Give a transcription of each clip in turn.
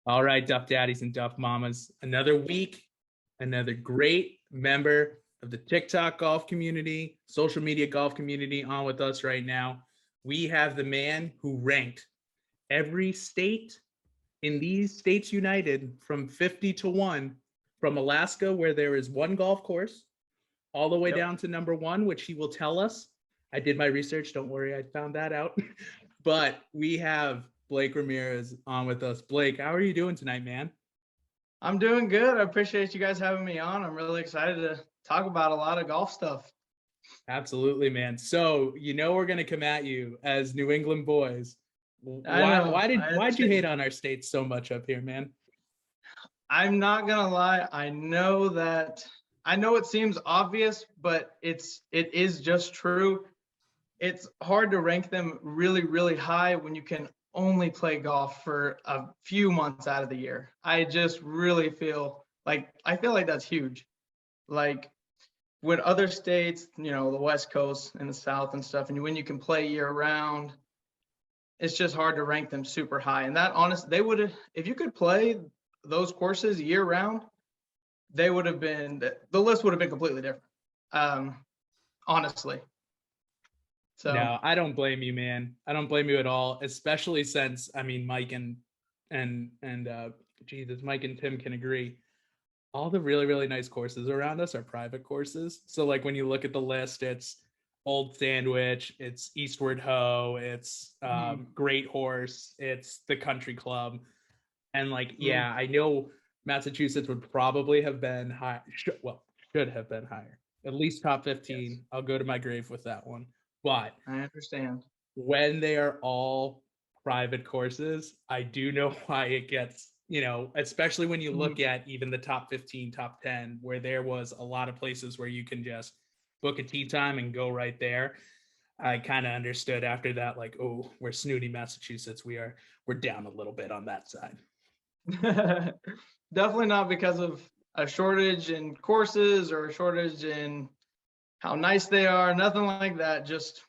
All right, Duff Daddies and Duff Mamas. Another week, another great member of the TikTok golf community, social media golf community on with us right now. We have the man who ranked every state in these states united from 50 to 1, from Alaska, where there is one golf course, all the way down to number 1, which he will tell us. I did my research. Don't worry, I found that out. But we have Blake Ramirez on with us. Blake, how are you doing tonight, man? I'm doing good. I appreciate you guys having me on. I'm really excited to talk about a lot of golf stuff. Absolutely, man. So we're gonna come at you as New England boys. Why'd you hate on our state so much up here, man? I'm not gonna lie. I know it seems obvious, but it is just true. It's hard to rank them really, really high when you can only play golf for a few months out of the year. I just really feel like that's huge. Like when other states, the West Coast and the South and stuff, and when you can play year round, it's just hard to rank them super high. And that they would have, if you could play those courses year round, the list would have been completely different. Honestly. So no, I don't blame you, man. I don't blame you at all, especially since Mike and Mike and Tim can agree. All the really, really nice courses around us are private courses. So like when you look at the list, it's Old Sandwich, it's Eastward Ho, it's Great Horse, it's the Country Club. And I know Massachusetts would probably have been high. Should have been higher. At least top 15. Yes. I'll go to my grave with that one. But I understand. When they are all private courses, I do know why it gets, especially when you look at even the top 15, top 10, where there was a lot of places where you can just book a tee time and go right there. I kind of understood after that, we're snooty Massachusetts. We're down a little bit on that side. Definitely not because of a shortage in courses or a shortage in how nice they are, nothing like that. Just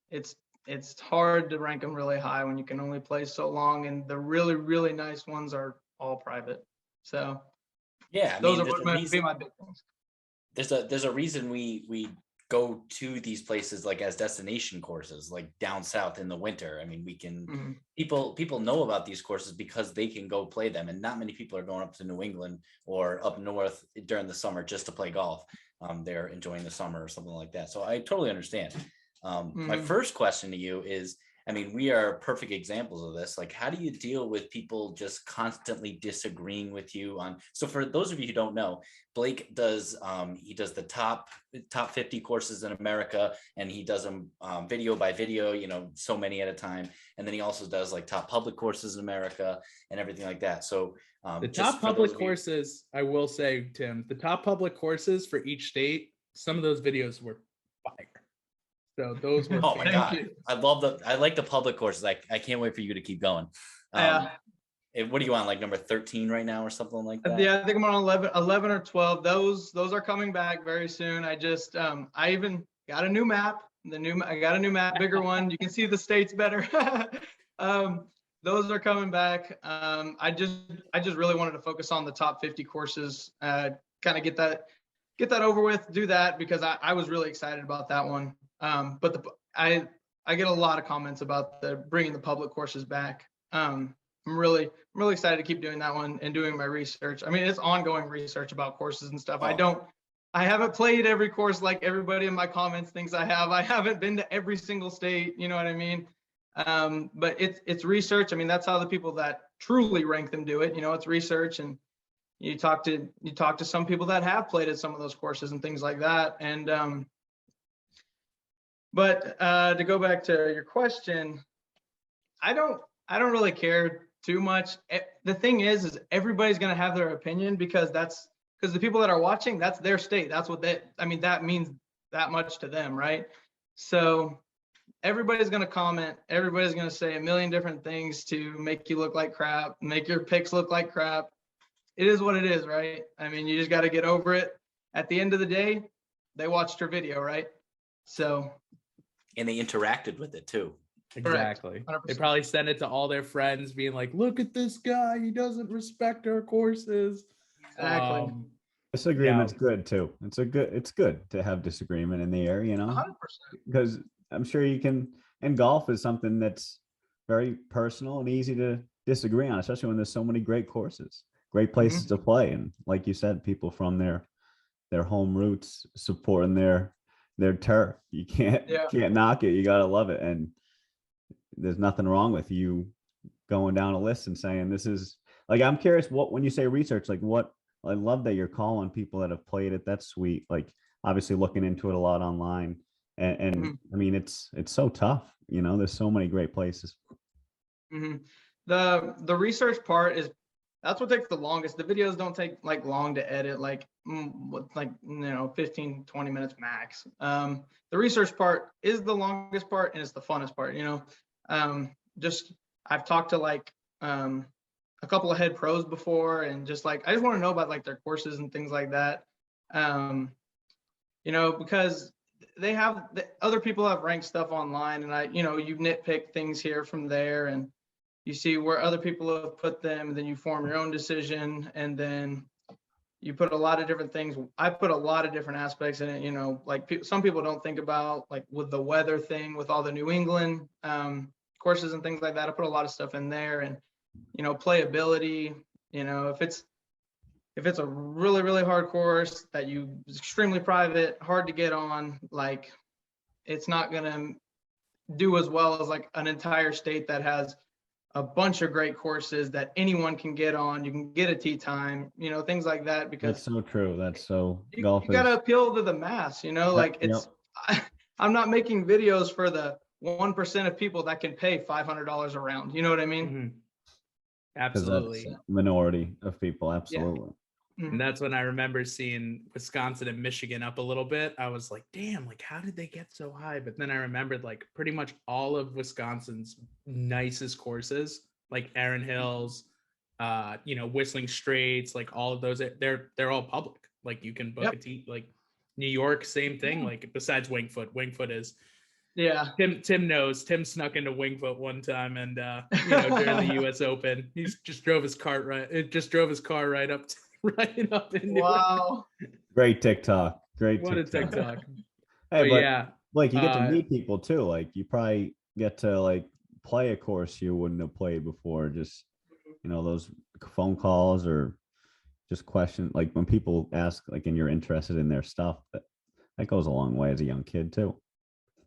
it's hard to rank them really high when you can only play so long, and the really, really nice ones are all private. So yeah, those are my big things. There's a reason we go to these places as destination courses, like down south in the winter. We can people know about these courses because they can go play them, and not many people are going up to New England or up north during the summer just to play golf. They're enjoying the summer or something like that. So I totally understand. My first question to you is, we are perfect examples of this. How do you deal with people just constantly disagreeing with you on? So for those of you who don't know, Blake does the top 50 courses in America, and he does them video by video, so many at a time. And then he also does top public courses in America and everything like that. So the top public courses, I will say, Tim, the top public courses for each state, some of those videos were fire. So those were. Oh my God. I like the public courses. I can't wait for you to keep going. What are you on, number 13 right now or something like that? Yeah, I think I'm on 11 or 12. Those are coming back very soon. I just I even got a new map. I got a new map, bigger one. You can see the states better. Those are coming back. I just really wanted to focus on the top 50 courses, kind of get that over with, do that because I was really excited about that one. But I get a lot of comments about bringing the public courses back. I'm really excited to keep doing that one and doing my research. It's ongoing research about courses and stuff. I haven't played every course like everybody in my comments thinks I have. I haven't been to every single state, you know what I mean? But it's research. That's how the people that truly rank them do it. It's research, and you talk to some people that have played at some of those courses and things like that. And but to go back to your question, I don't really care too much. The thing is everybody's going to have their opinion because the people that are watching, that's their state. That's what that means that much to them, right? So everybody's going to comment. Everybody's going to say a million different things to make you look like crap, make your picks look like crap. It is what it is, right? You just got to get over it. At the end of the day, they watched your video, right? So. And they interacted with it too. Exactly. They 100%. probably send it to all their friends being like, look at this guy, he doesn't respect our courses. Exactly. Disagreement's No. good too. It's good to have disagreement in the air, 100%. because I'm sure you can, and golf is something that's very personal and easy to disagree on, especially when there's so many great courses, great places to play. And like you said, people from their home roots supporting their turf. You can't knock it. You gotta love it. And there's nothing wrong with you going down a list and saying this is, like, I'm curious what, when you say research, like what, I love that you're calling people that have played it. That's sweet. Like obviously looking into it a lot online. And I mean, it's so tough, there's so many great places. The research part is, that's what takes the longest. The videos don't take like long to edit, like 15, 20 minutes max. The research part is the longest part and it's the funnest part, just I've talked to like a couple of head pros before, and just like I just want to know about like their courses and things like that. Because they have other people have ranked stuff online, and you nitpick things here from there, and you see where other people have put them, and then you form your own decision, and then you put a lot of different things. I put a lot of different aspects in it, like some people don't think about, like with the weather thing, with all the New England courses and things like that. I put a lot of stuff in there, and playability, if it's a really, really hard course that is extremely private, hard to get on, like it's not gonna do as well as like an entire state that has a bunch of great courses that anyone can get on. You can get a tee time, things like that, because That's so true. That's so you golf got to is, appeal to the mass, like it's, I'm not making videos for the 1% of people that can pay $500 a round. You know what I mean? Absolutely. that's minority of people. Absolutely. And that's when I remember seeing Wisconsin and Michigan up a little bit. I was like, damn, like how did they get so high? But then I remembered like pretty much all of Wisconsin's nicest courses, like Erin Hills, Whistling Straits, like all of those, they're all public. Like you can book a tee. Like New York, same thing. Like besides Wingfoot is, Tim knows. Tim snuck into Wingfoot one time, and during the U.S. Open, he just drove his car right. It just drove his car right up into. Wow! Great TikTok. What a TikTok! Hey, but yeah, like you get to meet people too. Like you probably get to like play a course you wouldn't have played before. Just those phone calls or just questions. Like when people ask, like, and you're interested in their stuff, that goes a long way as a young kid too.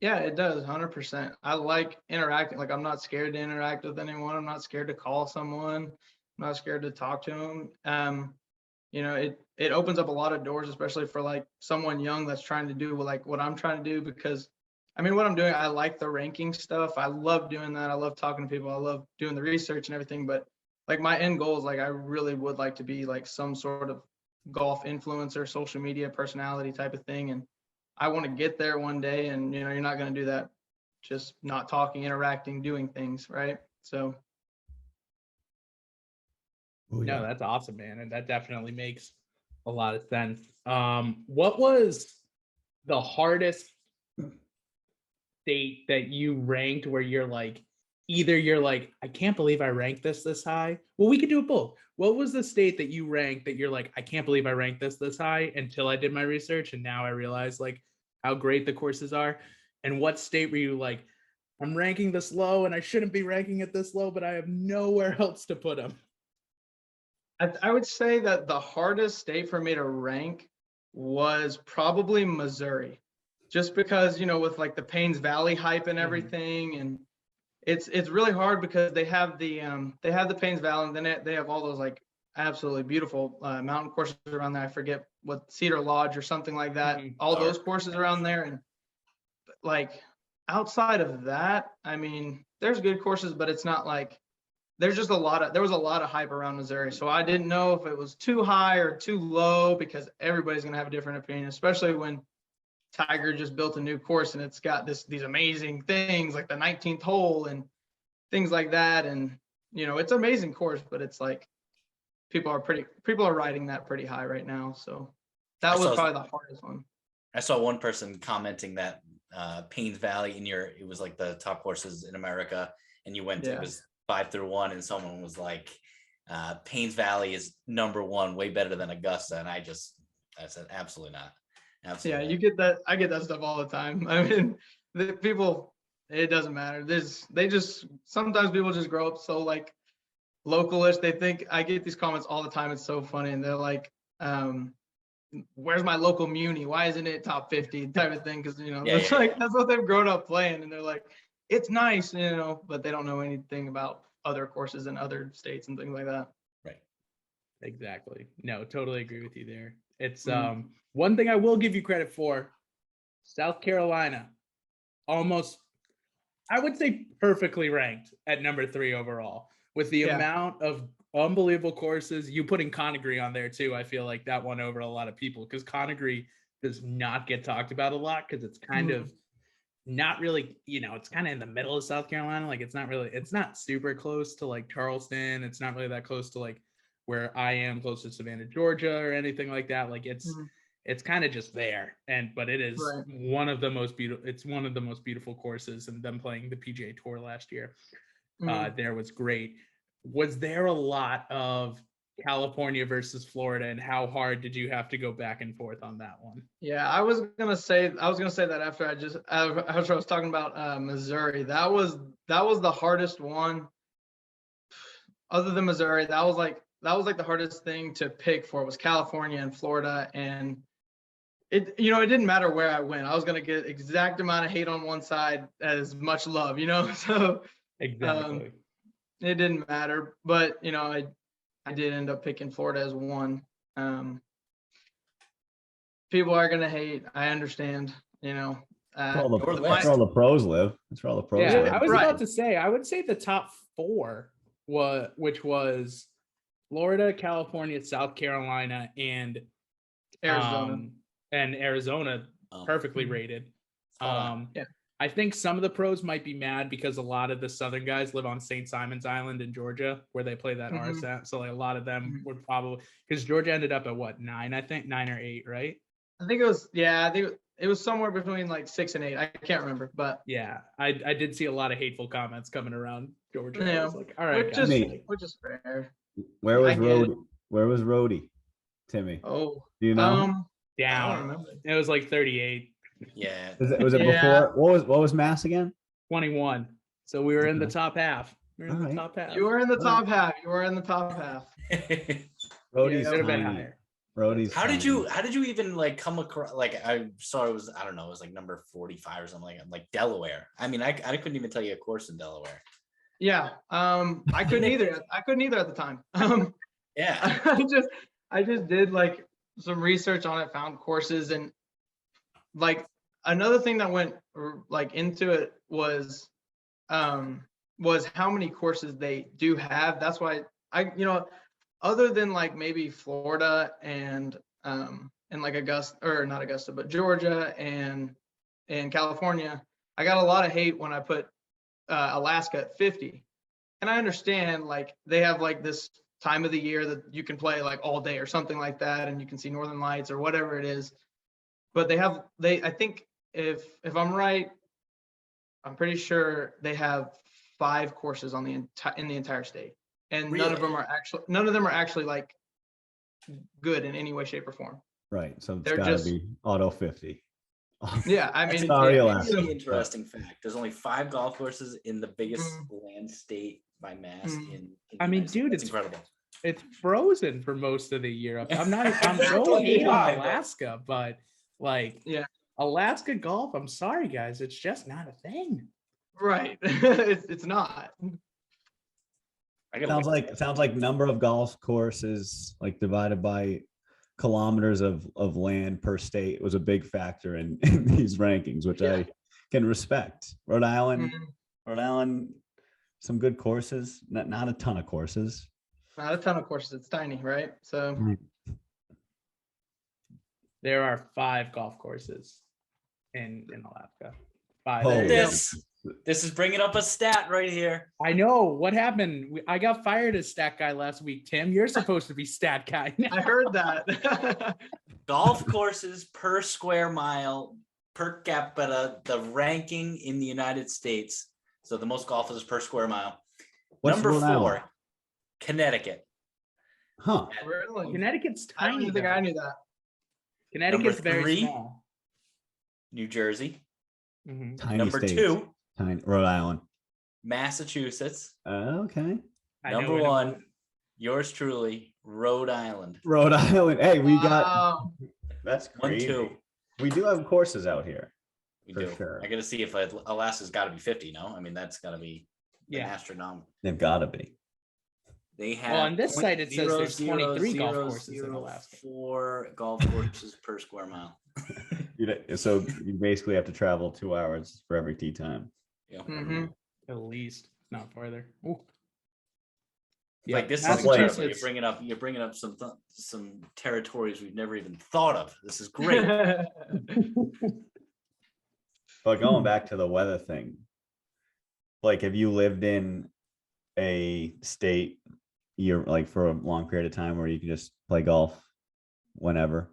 Yeah, it does, 100%. I like interacting. Like I'm not scared to interact with anyone. I'm not scared to call someone. I'm not scared to talk to them. It opens up a lot of doors, especially for like someone young that's trying to do like what I'm trying to do, because what I'm doing, I like the ranking stuff. I love doing that. I love talking to people. I love doing the research and everything. But like my end goal is like, I really would like to be like some sort of golf influencer, social media personality type of thing. And I want to get there one day. And, you're not going to do that just not talking, interacting, doing things. Right. So. Ooh, yeah. No, that's awesome, man. And that definitely makes a lot of sense. What was the hardest state that you ranked where you're like, I can't believe I ranked this high? Well, we could do it both. What was the state that you ranked that you're like, I can't believe I ranked this high until I did my research, and now I realize like how great the courses are? And what state were you like, I'm ranking this low and I shouldn't be ranking it this low, but I have nowhere else to put them? I would say that the hardest state for me to rank was probably Missouri, just because, with like the Paynes Valley hype and everything. And it's really hard because they have the Paynes Valley, and then they have all those like absolutely beautiful mountain courses around there. I forget what, Cedar Lodge or something like that. All those courses around there. And like outside of that, there's good courses, but it's not like, there was a lot of hype around Missouri. So I didn't know if it was too high or too low, because everybody's going to have a different opinion, especially when Tiger just built a new course and it's got these amazing things like the 19th hole and things like that. And, it's an amazing course, but it's like people are riding that pretty high right now. So that was probably the hardest one. I saw one person commenting that Paynes Valley it was like the top courses in America, and you went, Yeah. it was 5 through 1, and someone was like, Paynes Valley is number 1, way better than Augusta. And I said, absolutely not. Absolutely Yeah, not. you get that. I get that stuff all the time. I mean, the people, it doesn't matter. Sometimes people just grow up so like localish. They think, I get these comments all the time. It's so funny. And they're like, where's my local muni? Why isn't it top 50 type of thing? Cause that's what they've grown up playing. And they're like, it's nice, but they don't know anything about other courses in other states and things like that. Right. Exactly. No, totally agree with you there. It's one thing I will give you credit for. South Carolina, almost, I would say perfectly ranked at number 3 overall with the amount of unbelievable courses. You putting Conagry on there too. I feel like that won over a lot of people because Conagry does not get talked about a lot because it's kind of not really, it's kind of in the middle of South Carolina. Like it's not super close to like Charleston. It's not really that close to like where I am, close to Savannah, Georgia, or anything like that. Like it's kind of just there. But it is one of the most beautiful. It's one of the most beautiful courses, and them playing the PGA Tour last year, there was great. Was there a lot of California versus Florida, and how hard did you have to go back and forth on that one? Yeah, I was gonna say that after I was talking about Missouri. That was the hardest one. Other than Missouri, that was like the hardest thing to pick for was California and Florida, and it didn't matter where I went. I was gonna get exact amount of hate on one side as much love, so Exactly. it didn't matter. But I did end up picking Florida as one. People are gonna hate. I understand. That's where all the pros live. That's where all the pros live. I was about to say, I would say the top 4 which was Florida, California, South Carolina, and Arizona perfectly rated. I think some of the pros might be mad because a lot of the Southern guys live on St. Simon's Island in Georgia, where they play that RSAT. So like a lot of them would probably, because Georgia ended up at what, 9, I think 9 or 8, right? I think it was, I think it was somewhere between like 6 and 8. I can't remember, but yeah, I did see a lot of hateful comments coming around Georgia. Yeah, I was like, all right, which is fair. Where was Rhodey? Where was Rhodey, Timmy? Oh, do you know? Down. I don't remember. It was like 38. Yeah. Was it before? What was Mass again? 21. So we were in the top half. You were in the top half. You were in the top half. Rhodey's should have been higher. Rhodey's. How did you even like come across, like I saw it was, I don't know, it was like number 45 or something, like Delaware. I mean, I couldn't even tell you a course in Delaware. Yeah. I couldn't either. I couldn't either at the time. Yeah. I just did like some research on it, found courses, and like another thing that went like into it was how many courses they do have. That's why other than like maybe Florida and like Augusta, or not Augusta, but Georgia and California, I got a lot of hate when I put Alaska at 50. And I understand like they have like this time of the year that you can play like all day or something like that, and you can see Northern Lights or whatever it is. But I think if I'm right, I'm pretty sure they have 5 courses in the entire state, and Really? none of them are actually like good in any way, shape, or form. Right. So it's They're gotta just- be auto 50. Yeah, I mean, Sorry, yeah, Alaska. Really interesting fact. There's only 5 golf courses in the biggest land state by mass in I mean, United States. dude, That's it's incredible. It's frozen for most of the year. I'm so Don't hate on lie, but- Alaska, but like, Alaska golf, I'm sorry guys, it's just not a thing. right. It's not. Sounds like number of golf courses like divided by kilometers of land per state was a big factor in these rankings, which I can respect. Rhode Island, some good courses, not a ton of courses. Not a ton of courses. It's tiny, right? So There are 5 golf courses in Alaska. 5. Oh, This is bringing up a stat right here. I know what happened. I got fired as stat guy last week. Tim, you're supposed to be stat guy now. I heard that. Golf courses per square mile per capita, the ranking in the United States. So the most golfers per square mile. What's Number Rhode Island? 4, Connecticut. Huh. Really? Connecticut's I don't tiny. even think though. I knew that. Connecticut's Number very 3, small. New Jersey. Mhm. Tiny Number states. 2, Tiny Rhode Island. Massachusetts. Okay. I know Number in a 1, moment. yours truly, Rhode Island. Rhode Island. Hey, we got Wow. that's 1, crazy. 2. We do have courses out here. We For do. sure. I got to see if Alaska's got to be 50. No, I mean that's got to be an Yeah. astronomical. They've got to be. They have. Well, on this site, it says there's 23 golf courses in Alaska. 4 golf courses per square mile. So you basically have to travel 2 hours for every tee time. Yeah. Mm-hmm. At least, not farther. Ooh. Like this is Massachusetts. incredible. You're bringing up some territories we've never even thought of. This is great. But going back to the weather thing, like have you lived in a state year like for a long period of time where you can just play golf whenever,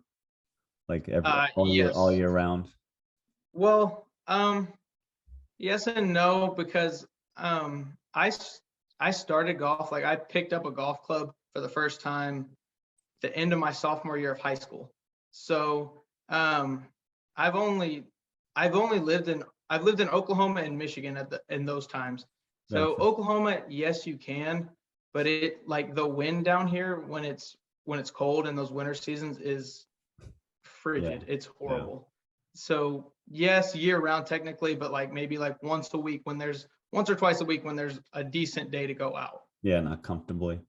like all yes. year round? Well, yes and no, because I started golf, like I picked up a golf club for the first time the end of my sophomore year of high school. So I've only lived in Oklahoma and Michigan in those times. So Gotcha. Oklahoma, yes, you can, but it like the wind down here when it's cold in those winter seasons is frigid. Yeah. It's horrible. So yes, year round technically, but like maybe like once or twice a week when there's a decent day to go out. Yeah, not comfortably.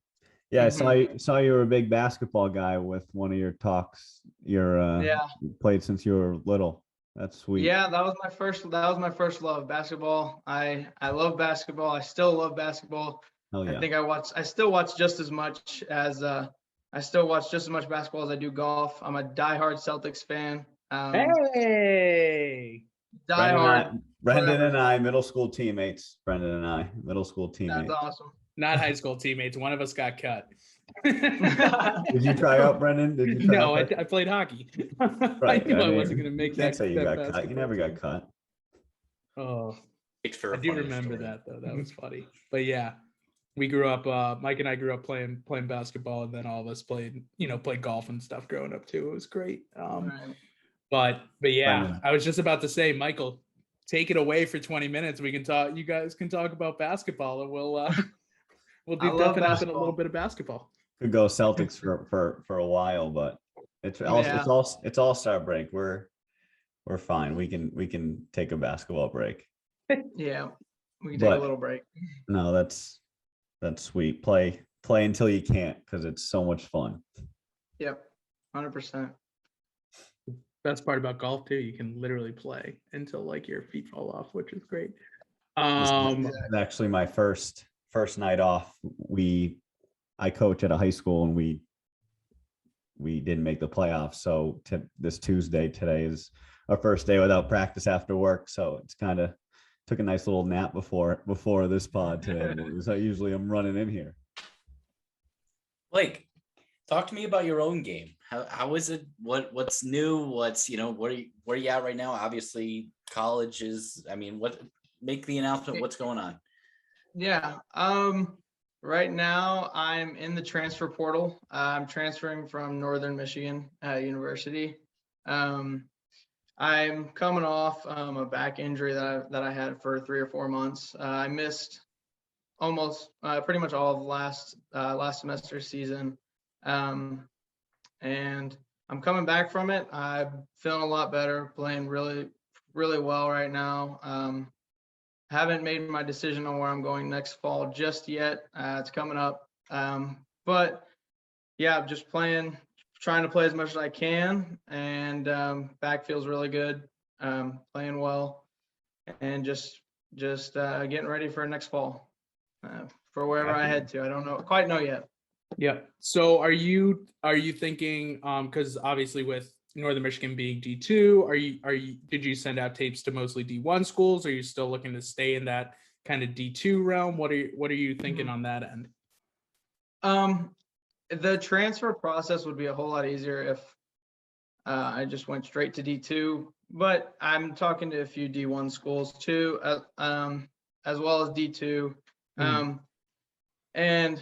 Yeah, I saw you were a big basketball guy with one of your talks. You played since you were little. That's sweet. Yeah, that was my first love, basketball. I love basketball. I still love basketball. Hell yeah. I think I still watch just as much basketball as I do golf. I'm a diehard Celtics fan. Hey. Diehard. Brendan and I, middle school teammates. That's awesome. Not high school teammates. One of us got cut. Did you try out, Brendan? No, I played hockey. Right. I knew I wasn't going to make you can't that. say you that got cut. You never got cut. Oh, Makes for a I do funny remember story. that though. That was funny. But yeah, we grew up. Mike and I grew up playing basketball, and then all of us played golf and stuff growing up too. It was great. Right. But yeah, Brendan. I was just about to say, Michael, take it away for 20 minutes. We can talk. You guys can talk about basketball, and we'll do Duffin up in a little bit of basketball. Could go Celtics for a while, but it's all-star break. We're fine. We can take a basketball break. Yeah, we can take a little break. No, that's sweet. Play until you can't, because it's so much fun. Yep, 100%. Best part about golf too, you can literally play until like your feet fall off, which is great. This is actually my first night off. I coach at a high school, and we didn't make the playoffs. So this Tuesday, today is our first day without practice after work. So it's kind of took a nice little nap before this pod today. So usually I'm running in here. Blake, talk to me about your own game. How is it? What's new? What's where are you at right now? Obviously, college is. I mean, make the announcement. What's going on? Yeah. Right now I'm in the transfer portal. I'm transferring from Northern Michigan University. I'm coming off a back injury that I had for 3 or 4 months. I missed almost pretty much all of last semester season. And I'm coming back from it. I'm feeling a lot better, playing really, really well right now. Haven't made my decision on where I'm going next fall just yet. It's coming up. But yeah, I'm just trying to play as much as I can, and back feels really good. Playing well, and just getting ready for next fall for wherever I head to. I don't quite know yet. Yeah. So are you thinking, because obviously with Northern Michigan being D2, did you send out tapes to mostly D1 schools? Are you still looking to stay in that kind of D2 realm? What are you thinking on that end? The transfer process would be a whole lot easier if I just went straight to D2. but I'm talking to a few D1 schools too, as well as D2. And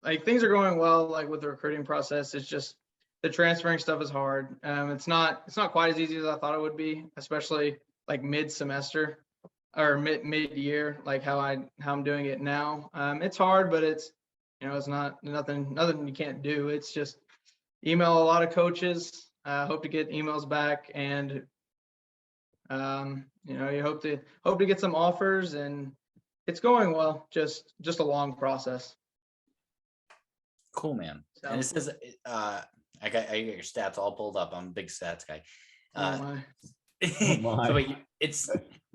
like things are going well, like with the recruiting process. It's just the transferring stuff is hard. It's not quite as easy as I thought it would be, especially like mid-semester or mid-year, like how I'm doing it now. It's hard, but it's, you know, it's not nothing you can't do. It's just email a lot of coaches, hope to get emails back, and you know, you hope to get some offers, and it's going well. Just a long process. Cool, man. So, And it says, I got your stats all pulled up. I'm a big stats guy. So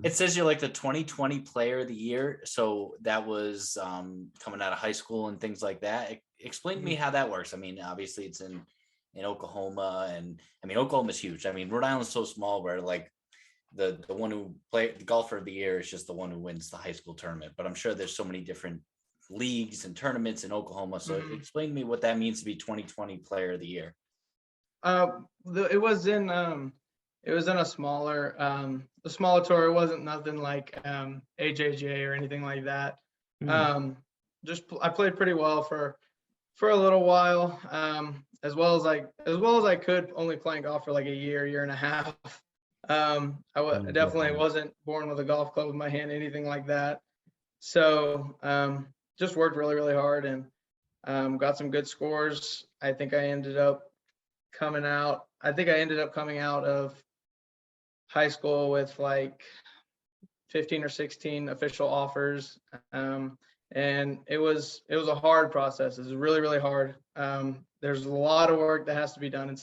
it says you're like the 2020 player of the year. So that was coming out of high school and things like that. Explain to me how that works. I mean, obviously it's in Oklahoma, and I mean, Oklahoma's huge. I mean, Rhode Island's so small where like the one who play the golfer of the year is just the one who wins the high school tournament. But I'm sure there's so many different leagues and tournaments in Oklahoma. So explain to me what that means to be 2020 player of the year. It was in a smaller tour. It wasn't nothing like AJGA or anything like that. I played pretty well for a little while, as well as I could, only playing golf for like a year and a half. I definitely wasn't born with a golf club in my hand, anything like that. So just worked really, really hard, and got some good scores. I think I ended up coming out of high school with like 15 or 16 official offers. And it was a hard process. It was really, really hard. There's a lot of work that has to be done.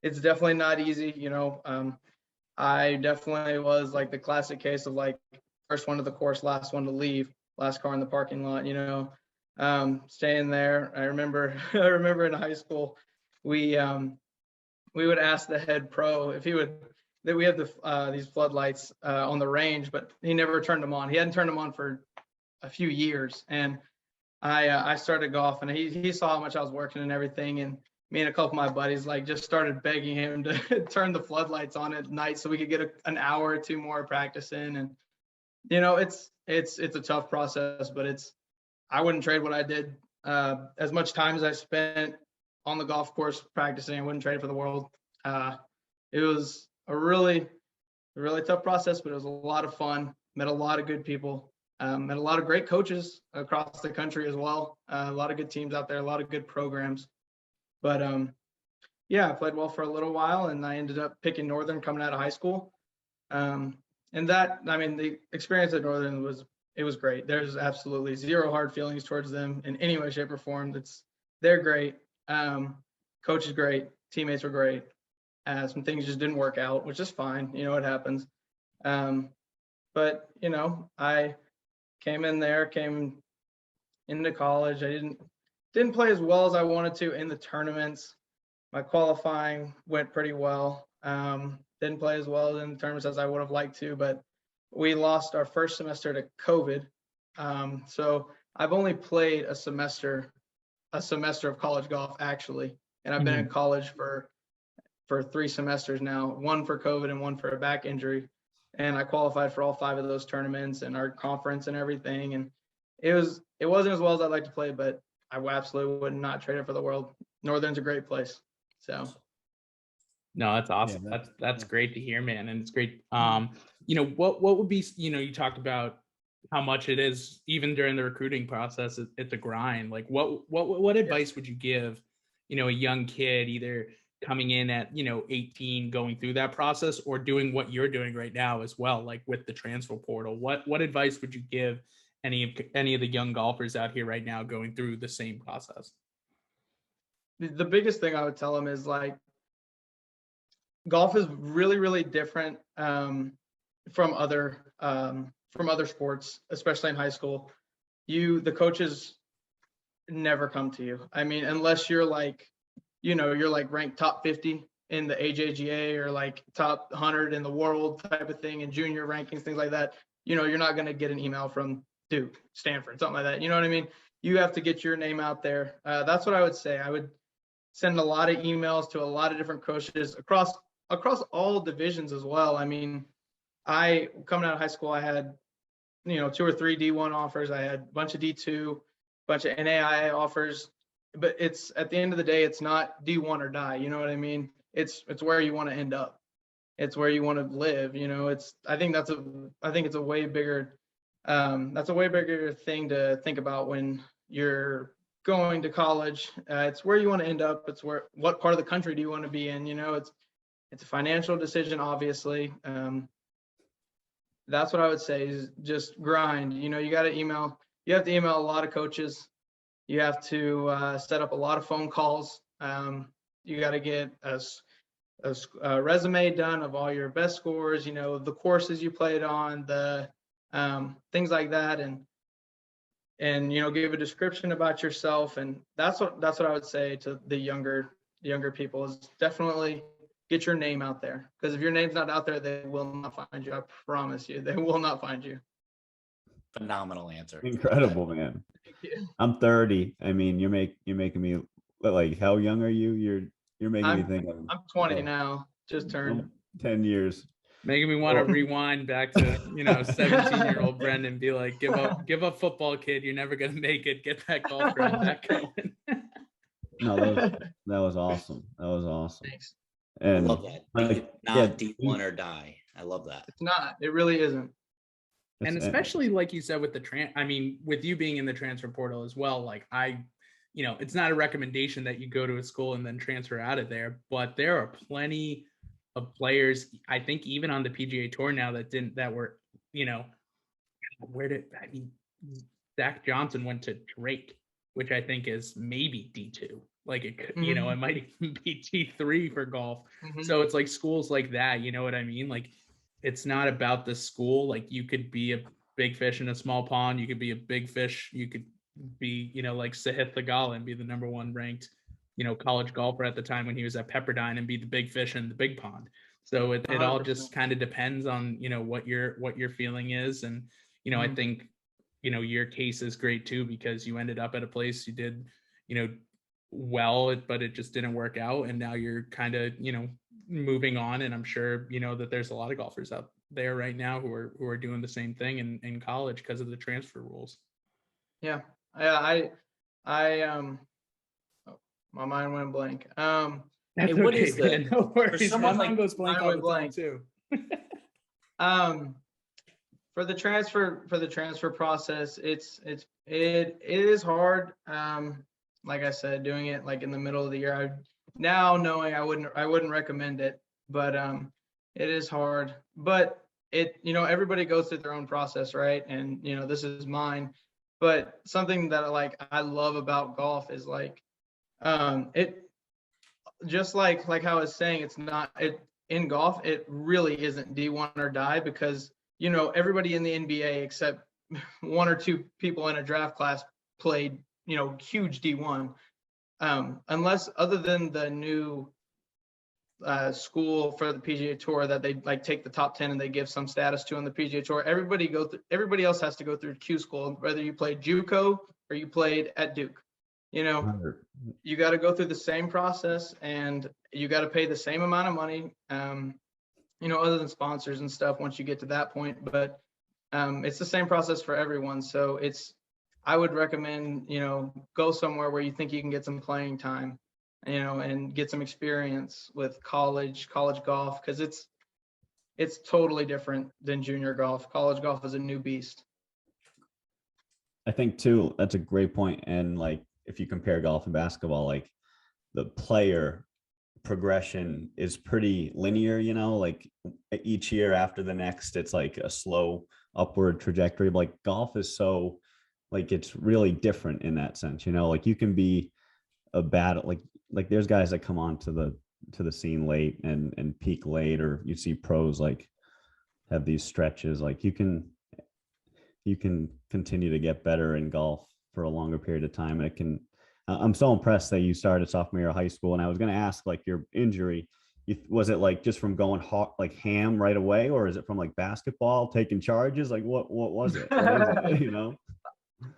It's definitely not easy. You know, I definitely was like the classic case of like first one to the course, last one to leave, last car in the parking lot, you know, staying there. I remember in high school, we would ask the head pro if he would, that we have these floodlights on the range, but he never turned them on. He hadn't turned them on for a few years. And I started golf, and he saw how much I was working and everything. And me and a couple of my buddies like just started begging him to turn the floodlights on at night so we could get an hour or two more practice in. And, you know, it's a tough process, but I wouldn't trade what I did. As much time as I spent on the golf course practicing, I wouldn't trade it for the world. It was a really, really tough process, but it was a lot of fun. Met a lot of good people. Met a lot of great coaches across the country as well. A lot of good teams out there, a lot of good programs. But yeah, I played well for a little while, and I ended up picking Northern coming out of high school. And that, I mean, the experience at Northern was great. There's absolutely zero hard feelings towards them in any way, shape, or form. They're great. Coach is great. Teammates were great. Some things just didn't work out, which is fine. You know, it happens. But you know, I came into college. I didn't play as well as I wanted to in the tournaments. My qualifying went pretty well. Didn't play as well in the tournaments as I would have liked to, but we lost our first semester to COVID. So I've only played a semester of college golf actually, and I've been in college for 3 semesters now, one for COVID and one for a back injury. And I qualified for all 5 of those tournaments and our conference and everything. And it wasn't as well as I'd like to play, but I absolutely would not trade it for the world. Northern's a great place. So. No, that's awesome. Yeah, that's great to hear, man. And it's great. You know, what would be, you know, you talked about how much it is, even during the recruiting process, it's a grind. Like what advice would you give, you know, a young kid either coming in at, you know, 18, going through that process, or doing what you're doing right now as well, like with the transfer portal? What advice would you give any of the young golfers out here right now going through the same process? The biggest thing I would tell them is like, golf is really, really different from other sports, especially in high school. The coaches never come to you. I mean, unless you're like, you know, you're like ranked top 50 in the AJGA or like top 100 in the world type of thing, and junior rankings, things like that. You know, you're not going to get an email from Duke, Stanford, something like that. You know what I mean? You have to get your name out there. That's what I would say. I would send a lot of emails to a lot of different coaches across across all divisions as well. I mean, I coming out of high school, I had, 2 or 3 D1 offers. I had a bunch of D2, bunch of NAIA offers, but it's at the end of the day, it's not D1 or die. You know what I mean? It's where you want to end up. It's where you want to live. I think it's a way bigger, that's a way bigger thing to think about when you're going to college. It's where you want to end up. It's what part of the country do you want to be in? It's a financial decision, obviously. That's what I would say is just grind. You have to email a lot of coaches. You have to set up a lot of phone calls. You got to get a resume done of all your best scores, the courses you played on, the things like that, and give a description about yourself. And that's what I would say to the younger people is definitely get your name out there, because if your name's not out there, they will not find you. I promise you, they will not find you. Phenomenal answer. Incredible, man. I'm 30. I mean, you're making me, like, how young are you? You're making me think of, I'm 20 now, just turned 10 years. Making me want to rewind back to 17-year-old Brendan, be like, give up football, kid. You're never gonna make it. Get that golf grind back going. No, that was awesome. That was awesome. Thanks. And I love that. Not D1 or die. I love that. It's not. It really isn't. And especially like you said with the with you being in the transfer portal as well, like it's not a recommendation that you go to a school and then transfer out of there, but there are plenty of players, I think even on the PGA Tour now that were, Zach Johnson went to Drake, which I think is maybe D2. Like it could, it might even be D3 for golf. Mm-hmm. So it's like schools like that, you know what I mean? Like it's not about the school. Like you could be a big fish in a small pond. You could be a big fish. You could be, like Sahith Theegala and be the number 1 ranked, college golfer at the time when he was at Pepperdine and be the big fish in the big pond. So it all just kind of depends on, what your feeling is. And, I think, your case is great too, because you ended up at a place you did, well, but it just didn't work out. And now you're kind of, moving on. And I'm sure, that there's a lot of golfers out there right now who are doing the same thing in college because of the transfer rules. Yeah. I my mind went blank. That's what okay, is the no worries. for someone My mind like goes blank all the time too. For the transfer process, it is hard. Like I said, doing it like in the middle of the year, I wouldn't recommend it, but it is hard. But everybody goes through their own process, right? And this is mine. But something that I love about golf is it just like how I was saying, in golf, it really isn't D1 or die, because everybody in the NBA except 1 or 2 people in a draft class played huge D1, unless other than the new school for the PGA Tour that they take the top 10 and they give some status to on the PGA Tour. Everybody else has to go through Q school, whether you played JUCO or you played at Duke. You got to go through the same process, and you got to pay the same amount of money, other than sponsors and stuff once you get to that point. But it's the same process for everyone. So I would recommend, go somewhere where you think you can get some playing time, and get some experience with college golf, because it's totally different than junior golf. College golf is a new beast. I think too, that's a great point. And if you compare golf and basketball, the player progression is pretty linear, each year after the next, it's a slow upward trajectory. But golf is so it's really different in that sense, you can be a bad, there's guys that come on to the scene late and peak late, or you see pros have these stretches. You can continue to get better in golf for a longer period of time. And I'm so impressed that you started sophomore year of high school. And I was going to ask, your injury, was it just from going hot, ham right away, or is it from basketball, taking charges? What was it? What is it,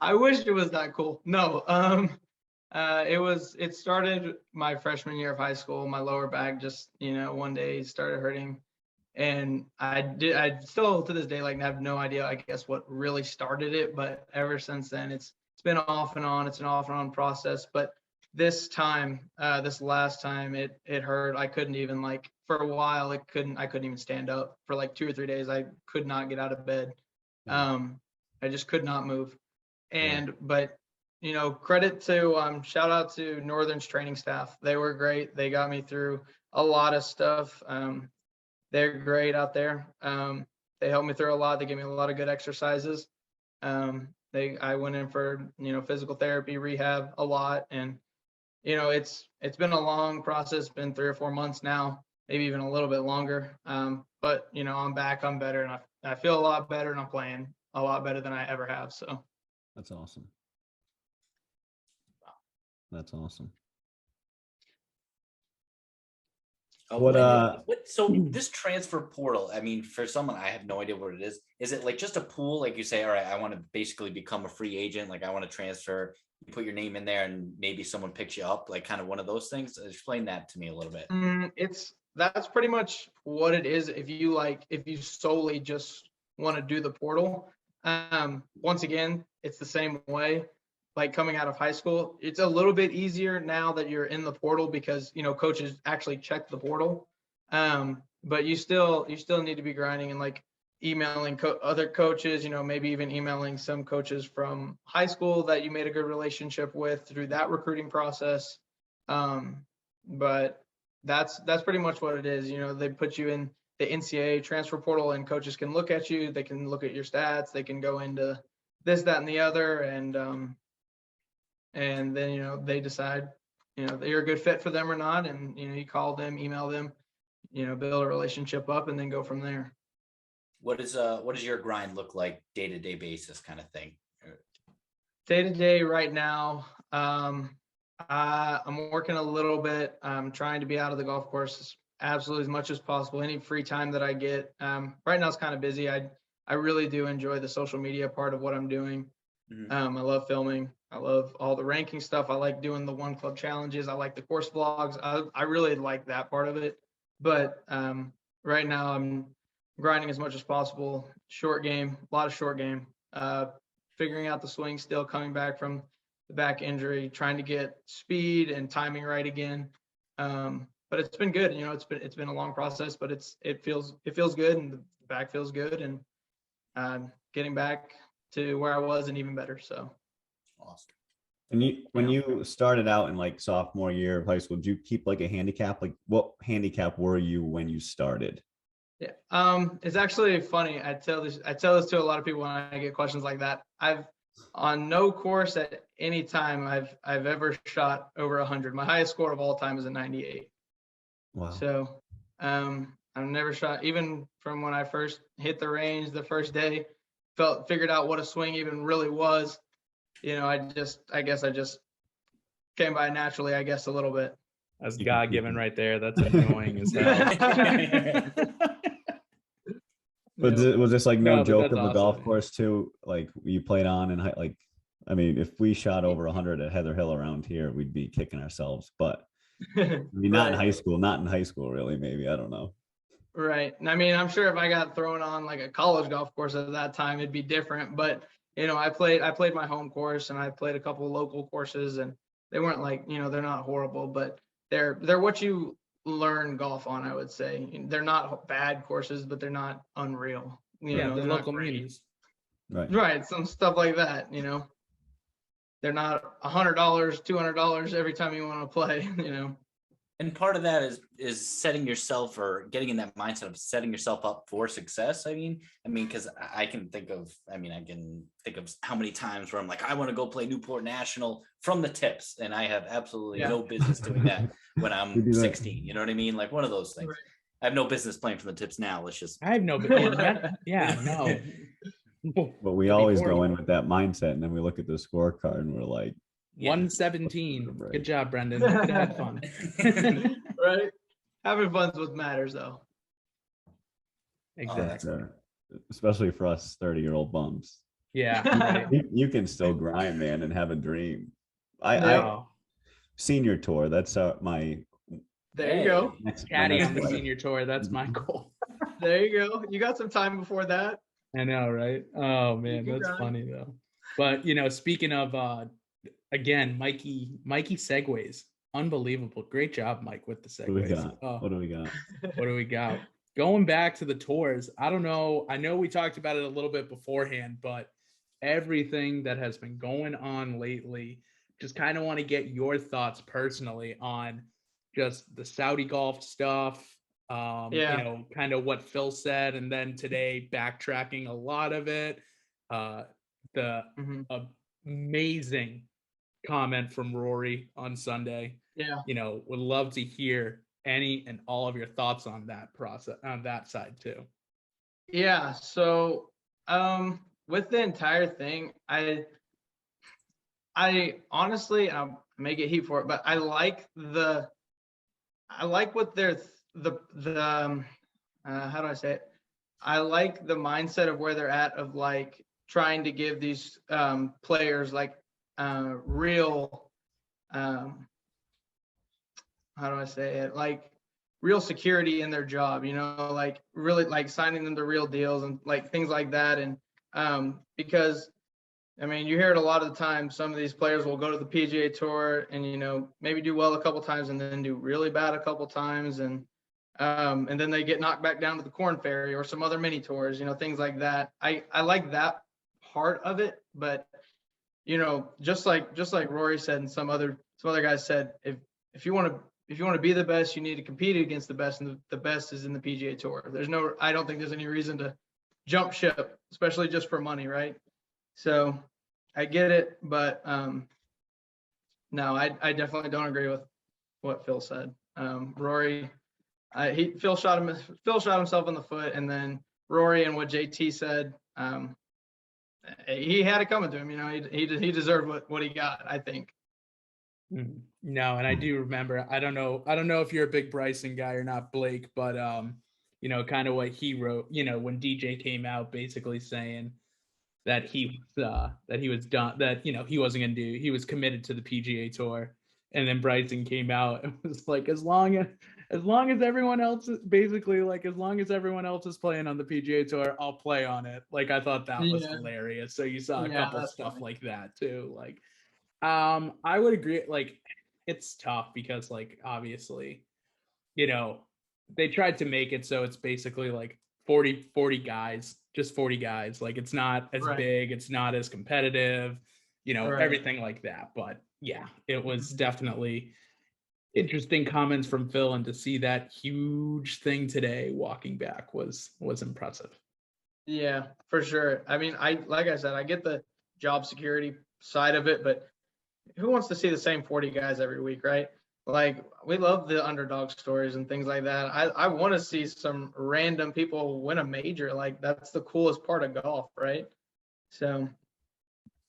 I wish it was that cool. No, It started my freshman year of high school. My lower back just, one day started hurting. And I still to this day, like, have no idea, I guess, what really started it. But ever since then, it's been off and on. It's an off and on process. But this last time it hurt. I couldn't even, like, for a while, I couldn't even stand up for like 2 or 3 days. I could not get out of bed. I just could not move. But credit to shout out to Northern's training staff. They were great. They got me through a lot of stuff. They're great out there. They helped me through a lot. They gave me a lot of good exercises. I went in for physical therapy, rehab a lot, and it's been a long process. It's been 3 or 4 months now, maybe even a little bit longer. But I'm back. I'm better, and I feel a lot better, and I'm playing a lot better than I ever have. So that's awesome. That's awesome. So this transfer portal, I mean, for someone, I have no idea what it is. Is it like just a pool? Like you say, all right, I want to basically become a free agent. Like I want to transfer, you put your name in there and maybe someone picks you up, like kind of one of those things. Explain that to me a little bit. That's pretty much what it is. If you solely just want to do the portal, once again, it's the same way. Like coming out of high school, it's a little bit easier now that you're in the portal because coaches actually check the portal. But you still need to be grinding and like emailing other coaches, maybe even emailing some coaches from high school that you made a good relationship with through that recruiting process. But that's pretty much what it is. They put you in the NCAA transfer portal and coaches can look at you. They can look at your stats. They can go into this, that, and the other. And then, they decide, that you're a good fit for them or not. And, you call them, email them, build a relationship up and then go from there. What does your grind look like day-to-day basis kind of thing? Day-to-day right now, I'm working a little bit. I'm trying to be out of the golf course absolutely as much as possible. Any free time that I get. Right now it's kind of busy. I really do enjoy the social media part of what I'm doing. Mm-hmm. I love filming. I love all the ranking stuff. I like doing the one club challenges. I like the course vlogs. I really like that part of it. But right now I'm grinding as much as possible. Short game, a lot of short game. Figuring out the swing still, coming back from the back injury, trying to get speed and timing right again. But it's been good. It's been a long process, but it feels good and the back feels good and getting back to where I was and even better. So awesome. And when you started out in like sophomore year of high school, did you keep like a handicap? Like what handicap were you when you started? Yeah. It's actually funny. I tell this to a lot of people when I get questions like that. I've on no course at any time I've ever shot over 100. My highest score of all time is a 98. Wow. So I've never shot, even from when I first hit the range the first day, figured out what a swing even really was. I guess I just came by naturally, I guess, a little bit. That's God-given right there. That's annoying as hell. But was this like no joke of a awesome, golf course too? Like you played on and like, I mean, if we shot over 100 at Heather Hill around here, we'd be kicking ourselves. But I mean, not in high school, really. Maybe, I don't know. Right. And I mean, I'm sure if I got thrown on like a college golf course at that time, it'd be different. But I played my home course and I played a couple of local courses, and they weren't like, they're not horrible, but they're what you learn golf on, I would say. They're not bad courses, but they're not unreal. They're local munis. Right. Some stuff like that. They're not $100, $200 every time you want to play. And part of that is setting yourself or getting in that mindset of setting yourself up for success. I mean, because I can think of how many times where I'm like, I want to go play Newport National from the tips, and I have absolutely no business doing that when I'm 16. You know what I mean? Like one of those things. Right. I have no business playing from the tips now. I have no business. No. But we always go in with that mindset, and then we look at the scorecard and we're like, 117. Right. Good job, Brendan. You could have had fun. Right. Having fun's what matters, though. Exactly. Especially for us 30-year-old bums. Yeah. Right. You can still grind, man, and have a dream. senior tour. That's my There you go. next. Caddy on the wedding. senior tour. That's my goal. There you go. You got some time before that. I know, right? Oh man, You that's got it. funny though. But speaking of again, Mikey segues. Unbelievable. Great job, Mike, with the What do we segues. got? Oh, What do we got? what do we got? Going back to the tours, I don't know. I know we talked about it a little bit beforehand, but everything that has been going on lately, just kind of want to get your thoughts personally on just the Saudi golf stuff. Yeah. Kind of what Phil said, and then today backtracking a lot of it. The Mhm. amazing comment from Rory on Sunday. Yeah. Would love to hear any and all of your thoughts on that process, on that side too. Yeah. So, with the entire thing, I honestly, I may get heat for it, but I like what they're how do I say it? I like the mindset of where they're at, of like trying to give these players like real how do I say it? Like real security in their job, like really like signing them to real deals and like things like that. And because I mean, you hear it a lot of the time. Some of these players will go to the PGA Tour and maybe do well a couple times and then do really bad a couple times, and then they get knocked back down to the Corn Ferry or some other mini tours, things like that. I like that part of it, but just like Rory said and some other guys said, if you want to be the best, you need to compete against the best, and the best is in the PGA Tour. I don't think there's any reason to jump ship, especially just for money, right? So I get it, but no, I definitely don't agree with what Phil said. Rory, Phil shot himself in the foot, and then Rory and what JT said, he had it coming to him. He deserved what he got, I think. No, and I do remember. I don't know if you're a big Bryson guy or not, Blake, but kind of what he wrote. When DJ came out, basically saying that he was done, that he wasn't gonna do, he was committed to the PGA Tour, and then Bryson came out and was like, as long as everyone else basically, like, as long as everyone else is playing on the PGA Tour, I'll play on it. Like, I thought that was hilarious. So you saw a couple stuff funny. Like that too. Like, I would agree. Like, it's tough because, like, obviously, they tried to make it so it's basically like 40 guys, just 40 guys. Like, it's not as big, it's not as competitive, everything like that. But yeah, it was definitely interesting comments from Phil, and to see that huge thing today walking back was impressive. Yeah, for sure. I mean, like I said, I get the job security side of it, but who wants to see the same 40 guys every week, right? Like, we love the underdog stories and things like that. I want to see some random people win a major. Like, that's the coolest part of golf, right? So.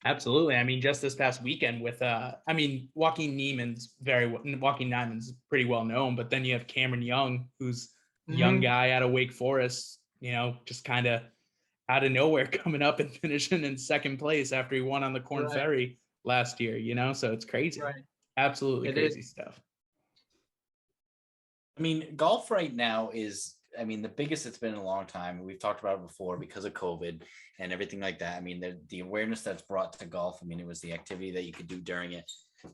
Absolutely. I mean, just this past weekend with, Joaquin Niemann's pretty well known, but then you have Cameron Young, who's a young guy out of Wake Forest, just kind of out of nowhere coming up and finishing in second place after he won on the Corn Ferry last year, so it's crazy. Right. Absolutely crazy stuff. I mean, golf right now is, the biggest it's been in a long time. We've talked about it before because of COVID and everything like that. I mean, the awareness that's brought to golf, it was the activity that you could do during it.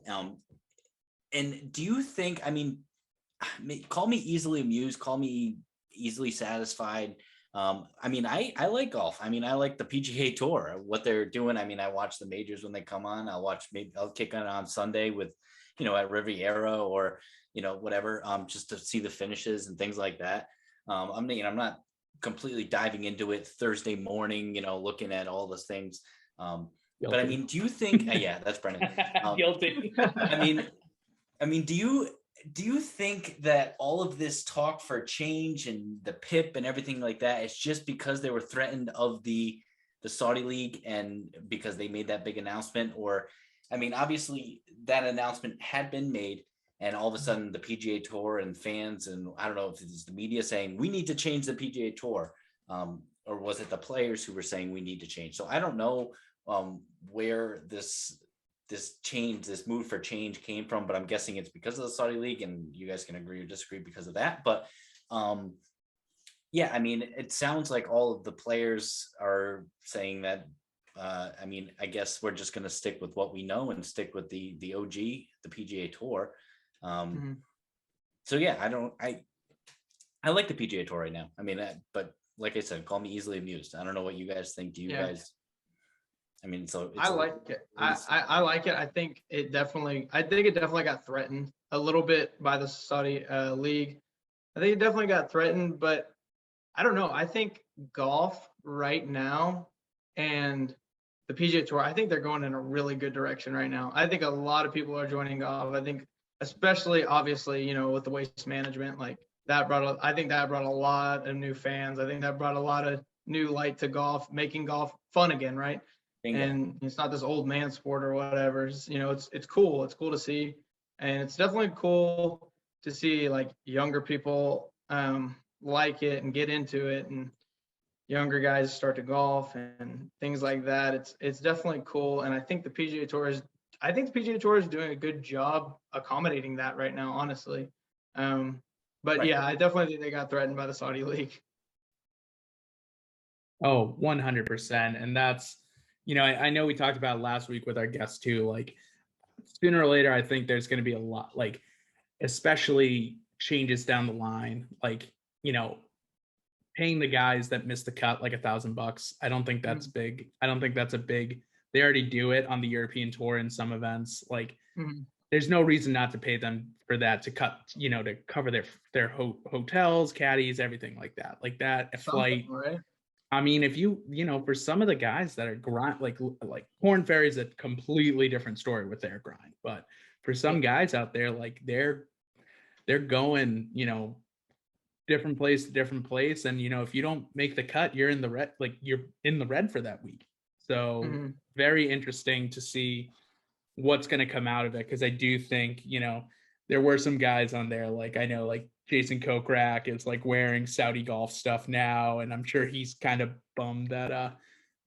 And do you think, call me easily amused, call me easily satisfied. I like golf. I like the PGA Tour, what they're doing. I watch the majors when they come on. I'll kick on Sunday with, at Riviera or, whatever, just to see the finishes and things like that. I'm not completely diving into it Thursday morning, looking at all those things. But do you think, yeah, that's Brennan. Guilty. Do you think that all of this talk for change and the PIP and everything like that is just because they were threatened of the Saudi League and because they made that big announcement? Or, obviously that announcement had been made, and all of a sudden the PGA Tour and fans, and I don't know if it's the media saying we need to change the PGA Tour, or was it the players who were saying we need to change? So I don't know where this this mood for change came from, but I'm guessing it's because of the Saudi League, and you guys can agree or disagree because of that. But yeah, I mean, it sounds like all of the players are saying that. I mean, I guess we're just going to stick with what we know and stick with the OG, the PGA Tour. So yeah, I like the PGA Tour right now. I mean, but like I said, call me easily amused. I don't know what you guys think. Do you guys? I mean, so I like it. I like it. I think it definitely got threatened a little bit by the Saudi league. I think it definitely got threatened, but I don't know. I think golf right now and the PGA Tour, I think they're going in a really good direction right now. I think a lot of people are joining golf. I think, especially obviously, with the waste management, like I think that brought a lot of new fans. I think that brought a lot of new light to golf, making golf fun again, right? Bingo. And it's not this old man sport or whatever. It's cool. It's cool to see, and it's definitely cool to see like younger people like it and get into it, and younger guys start to golf and things like that. It's definitely cool, and I think the PGA Tour is doing a good job accommodating that right now, honestly. But right. Yeah, I definitely think they got threatened by the Saudi league. Oh, 100%. And that's, I know we talked about last week with our guests too, like sooner or later, I think there's going to be a lot, like, especially changes down the line, like, paying the guys that missed the cut like $1,000. I don't think that's big. I don't think that's they already do it on the European Tour in some events. Like there's no reason not to pay them for that, to cut, to cover their hotels, caddies, everything like that. Like that, a flight. Right? I mean, if for some of the guys that are grind, like Corn Ferry's a completely different story with their grind. But for some guys out there, like they're going, different place to different place, and if you don't make the cut, you're in the red, for that week. So very interesting to see what's going to come out of it, because I do think there were some guys on there, like I know like Jason Kokrak is like wearing Saudi golf stuff now, and I'm sure he's kind of bummed that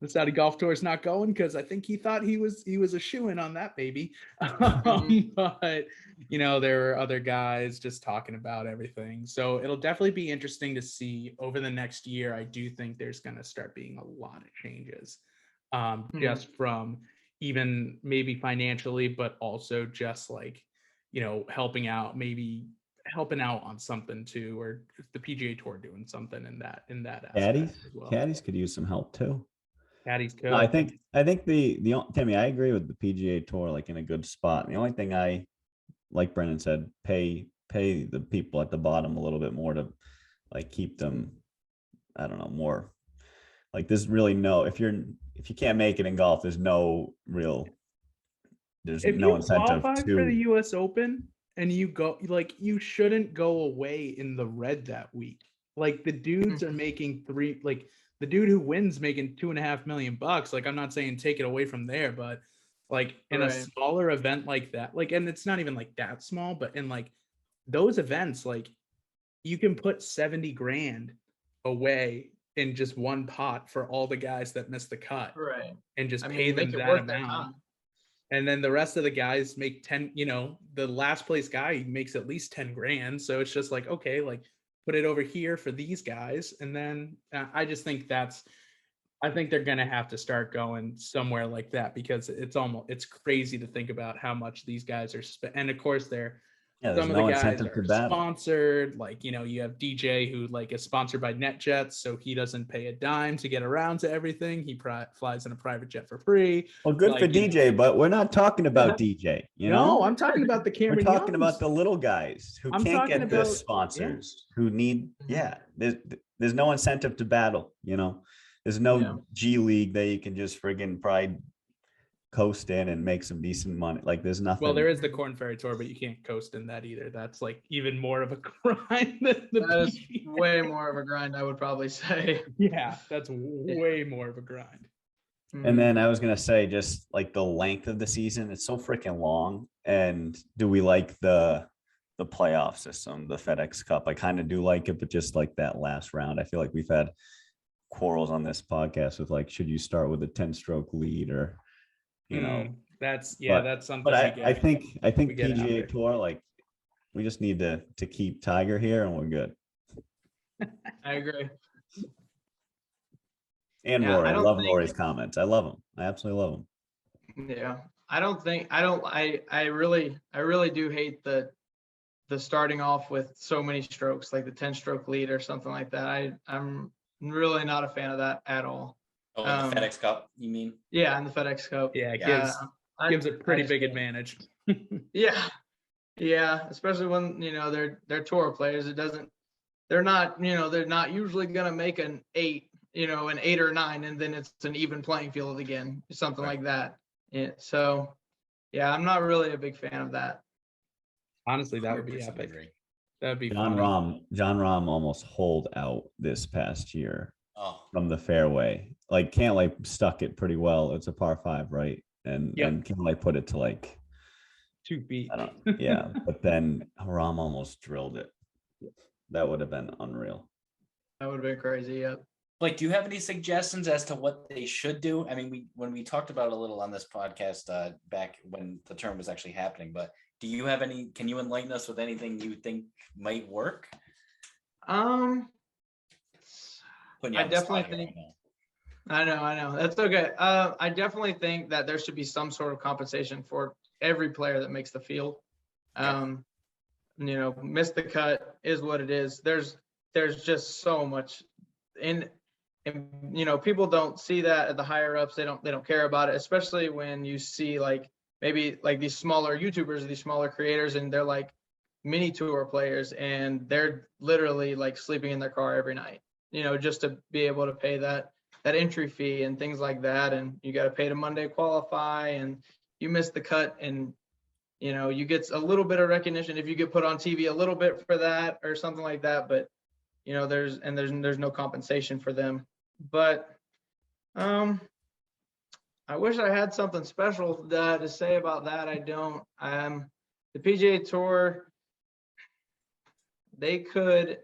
the Saudi Golf Tour is not going, because I think he thought he was a shoo-in on that baby. But there were other guys just talking about everything. So it'll definitely be interesting to see over the next year. I do think there's going to start being a lot of changes, just from even maybe financially, but also just like, helping out on something too, or the PGA Tour doing something in that aspect as well. Caddies could use some help too. Caddies could. No, I think the Timmy, I agree with the PGA Tour, like in a good spot. The only thing like Brendan said, pay the people at the bottom a little bit more to like keep them, I don't know, more like there's really no, if you can't make it in golf, there's no incentive for the US Open and you go, like, you shouldn't go away in the red that week. Like the dudes are making the dude who wins making $2.5 million. Like, I'm not saying take it away from there, but like in a smaller event like that, like, and it's not even like that small, but in like those events, like you can put 70 grand away in just one pot for all the guys that missed the cut, right? And just pay them that amount. And then the rest of the guys make 10, the last place guy makes at least 10 grand. So it's just like, okay, like put it over here for these guys. And then I just think I think they're going to have to start going somewhere like that, because it's crazy to think about how much these guys are and of course some of the guys are sponsored, like, you have DJ who like is sponsored by NetJets, so he doesn't pay a dime to get around to everything. He flies in a private jet for free. Well, good for DJ, but we're not talking about DJ. No, I'm talking about the Cameron We're talking Youngs. About the little guys who can't get the sponsors, who need. There's no incentive to battle. There's no G League that you can just friggin' probably coast in and make some decent money. Like there's nothing. Well, there is the Corn Ferry Tour, but you can't coast in that either. That's like even more of a grind than the That is way more of a grind, I would probably say. Yeah, that's way more of a grind. And then I was gonna say, just like the length of the season, it's so freaking long. And do we like the playoff system, the FedEx Cup? I kind of do like it, but just like that last round, I feel like we've had quarrels on this podcast with like, should you start with a 10-stroke lead or That's But- that's something But we I get. think We get out PGA there. Tour, like, we just need to keep Tiger here and we're good. I agree. And Yeah, Rory, I I don't love think- Rory's comments. I love him. I absolutely love him. Yeah, I really do hate the starting off with so many strokes, like the 10-stroke lead or something like that. I'm really not a fan of that at all. Oh, in the FedEx Cup, you mean? Yeah, in the FedEx Cup. Yeah, it Yeah, gives a pretty just big don't. advantage. Yeah, yeah, especially when they're tour players. They're not usually gonna make an 8, an 8 or 9, and then it's an even playing field again, something Right. like that. Yeah, so yeah, I'm not really a big fan of that. Honestly, that would be 100% epic. agree. That'd be John funny. Rahm almost holed out this past year Oh, from the fairway. Like Cantlay stuck it pretty well. It's a par 5, right? And Yep. and Cantlay put it to like, 2 feet. I don't, yeah. But then Rahm almost drilled it. That would have been unreal. That would have been crazy. Yep. Blake, do you have any suggestions as to what they should do? I mean, when we talked about it a little on this podcast back when the term was actually happening, but do you have any? Can you enlighten us with anything you think might work? Putting you I on the spot definitely here think- right now. I know. That's okay. I definitely think that there should be some sort of compensation for every player that makes the field. Yeah. Miss the cut is what it is. There's just so much and people don't see that at the higher ups. They don't care about it, especially when you see like maybe like these smaller YouTubers, these smaller creators, and they're like mini tour players, and they're literally like sleeping in their car every night, just to be able to pay that entry fee and things like that. And you got to pay to Monday qualify, and you miss the cut, and you get a little bit of recognition if you get put on TV a little bit for that or something like that. But there's no compensation for them. But I wish I had something special to say about that. I don't. The PGA Tour, they could.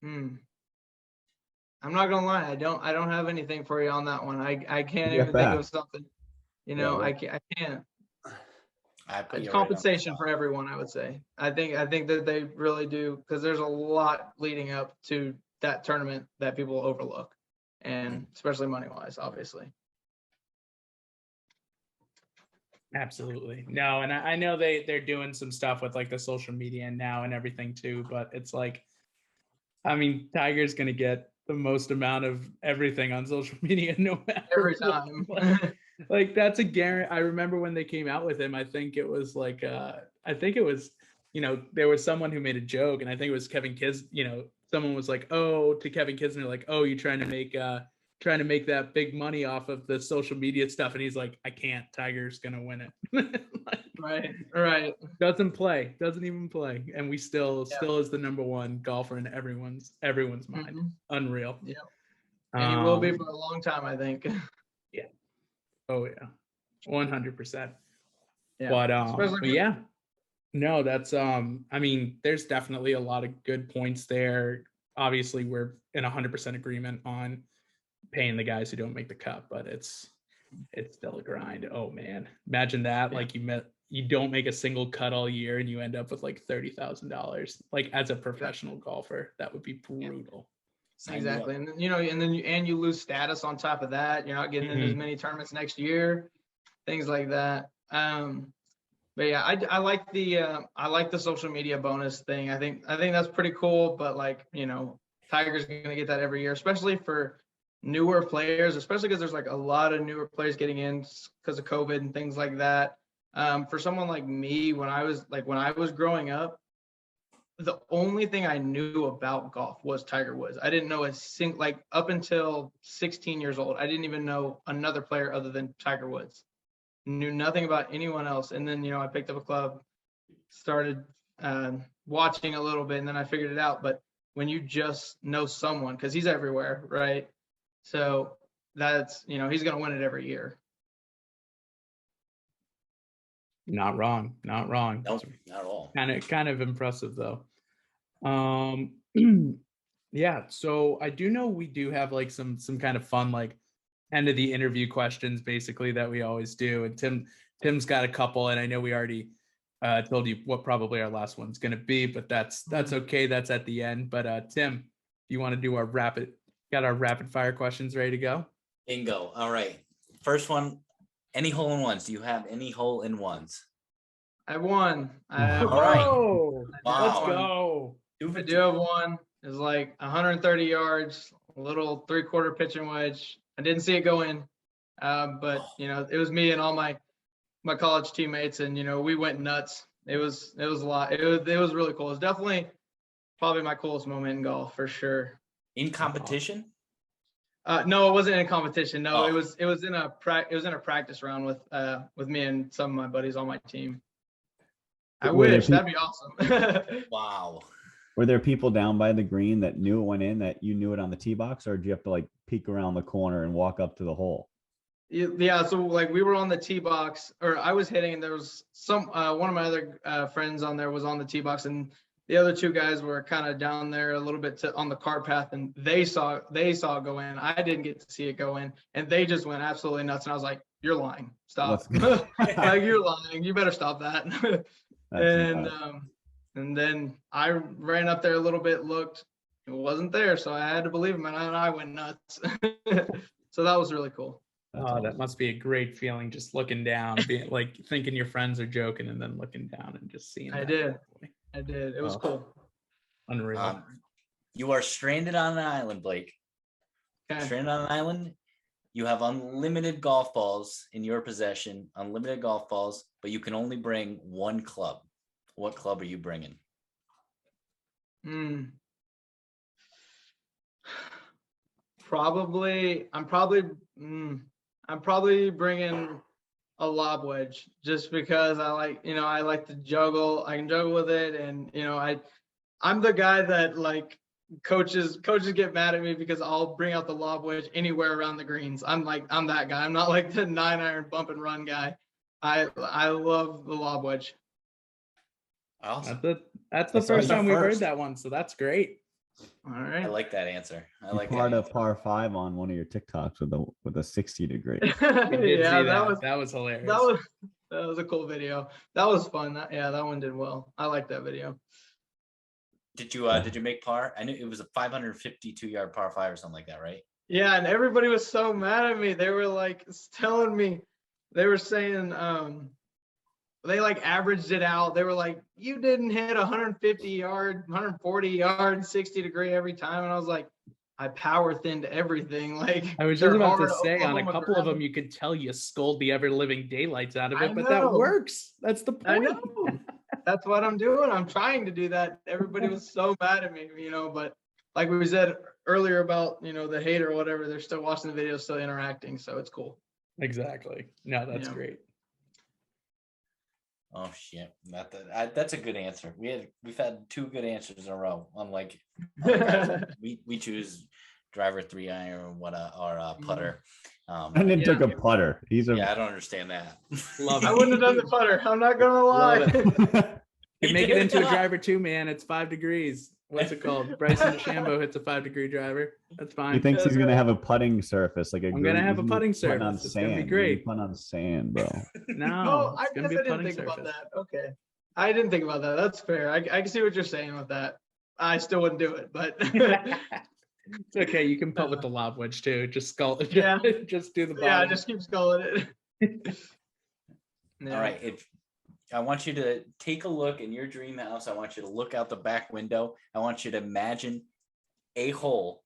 I'm not gonna lie. I don't have anything for you on that one. I can't Get even think back. of something. Yeah, I can't. I put It's you right on the compensation spot. for everyone, I would say. I think that they really do, because there's a lot leading up to that tournament that people overlook, and especially money wise, obviously. Absolutely. No, and I know they're doing some stuff with like the social media now and everything too, but it's like, I mean, Tiger's gonna get the most amount of everything on social media no matter Every what. time. Like that's a guarantee. I remember when they came out with him, I think it was like there was someone who made a joke, and I think it was Kevin someone was like, oh, to Kevin Kisner, like, oh, you're trying to make that big money off of the social media stuff, and he's like, I can't. Tiger's gonna win it. Right. Doesn't even play, and we still is the number one golfer in everyone's mind. Mhm. Unreal. Yeah. And he will be Um, for a long time, I think. Oh yeah, 100%. Yeah. But Especially but yeah, no, that's I mean, there's definitely a lot of good points there. Obviously, we're in 100% agreement on paying the guys who don't make the cut, but it's still a grind. Oh man, imagine that. Yeah. Like you don't make a single cut all year, and you end up with like $30,000. Like as a professional golfer, that would be brutal. Sign me up. Exactly. And then you lose status on top of that. You're not getting in as many tournaments next year, things like that. But yeah, I like the social media bonus thing. I think that's pretty cool. But like, Tiger's gonna get that every year, especially for newer players, especially because there's like a lot of newer players getting in because of COVID and things like that. For someone like me, when I was growing up, the only thing I knew about golf was Tiger Woods. I didn't know up until 16 years old, I didn't even know another player other than Tiger Woods. Knew nothing about anyone else. And then, I picked up a club, started watching a little bit, and then I figured it out. But when you just know someone, because he's everywhere, right? So that's, he's going to win it every year. Not wrong. Nope, not at all. Kind of impressive though. Yeah, so I do know we do have like some kind of fun like end of the interview questions, basically, that we always do. And Tim's got a couple, and I know we already told you what probably our last one's going to be, but that's okay. That's at the end. But Tim, you want to do our rapid fire questions ready to go? Bingo. All right. First one, any hole-in-ones? Do you have any hole-in-ones? I won. All right. Wow. Let's Wow. go. I do have one. It's like 130 yards, a little 3/4 pitching wedge. I didn't see it go in, but it was me and all my college teammates, and we went nuts. It was a lot. It was really cool. It's definitely probably my coolest moment in golf for sure. In competition? No, it wasn't in a competition. No, Oh. it was in a practice round with me and some of my buddies on my team. I wish that'd be awesome. Wow. Were there people down by the green that knew it went in, that you knew it on the tee box, or did you have to like peek around the corner and walk up to the hole? Yeah, so like we were on the tee box, or I was hitting, and there was some one of my other friends on there was on the tee box, and the other two guys were kind of down there a little bit on the cart path, and they saw it go in. I didn't get to see it go in, and they just went absolutely nuts. And I was like, "You're lying! Stop! Like, you're lying! You better stop that!" And then I ran up there a little bit, looked, it wasn't there, so I had to believe him, and I went nuts. So that was really cool. That must be a great feeling, just looking down, being like thinking your friends are joking, and then looking down and just seeing. I did. It was cool. Unreal. You are stranded on an island, Blake. Okay. Stranded on an island. You have unlimited golf balls in your possession, unlimited golf balls, but you can only bring one club. What club are you bringing? I'm probably bringing a lob wedge, just because I like to juggle. I can juggle with it, and I'm the guy that like coaches get mad at me because I'll bring out the lob wedge anywhere around the greens. I'm that guy. I'm not like the 9-iron bump and run guy. I love the lob wedge. Awesome. That's the first time we've heard that one, so that's great. All right. I like that answer. I like part that of par 5 on one of your TikToks with a 60 degree. Yeah, that was hilarious. That was a cool video. That was fun. That one did well. I like that video. Did you make par? I knew it was a 552-yard par 5 or something like that, right? Yeah, and everybody was so mad at me. They were like telling me, they were saying they like averaged it out. They were like, you didn't hit 150 yard, 140 yard, 60 degree every time. And I was like, I power thinned everything. Like, I was just about to say, on a couple of them, you could tell you scold the ever living daylights out of it, but that works. That's the point. I know. That's what I'm doing. I'm trying to do that. Everybody was so mad at me, but like we said earlier about, the hate or whatever, they're still watching the video, still interacting. So it's cool. Exactly. No, that's great. Oh shit! That's a good answer. We've had 2 good answers in a row. Unlike we choose driver 3-iron or putter. And then took a putter. I don't understand that. Love it. I wouldn't have done the putter. I'm not gonna lie. You make it into a driver too, man. It's 5 degrees. What's it called? Bryson DeChambeau hits a 5-degree driver. That's fine. He thinks he's gonna have a putting surface, like I'm gonna have a putting surface. It's gonna be great. Putt on sand, bro. No, I guess I didn't think about that. Okay, I didn't think about that. That's fair. I can see what you're saying with that. I still wouldn't do it, but it's okay. You can putt with the lob wedge too. Just skull. Yeah. Just do the bottom. Yeah, just keep sculling it. All right. I want you to take a look in your dream house. I want you to look out the back window. I want you to imagine a hole,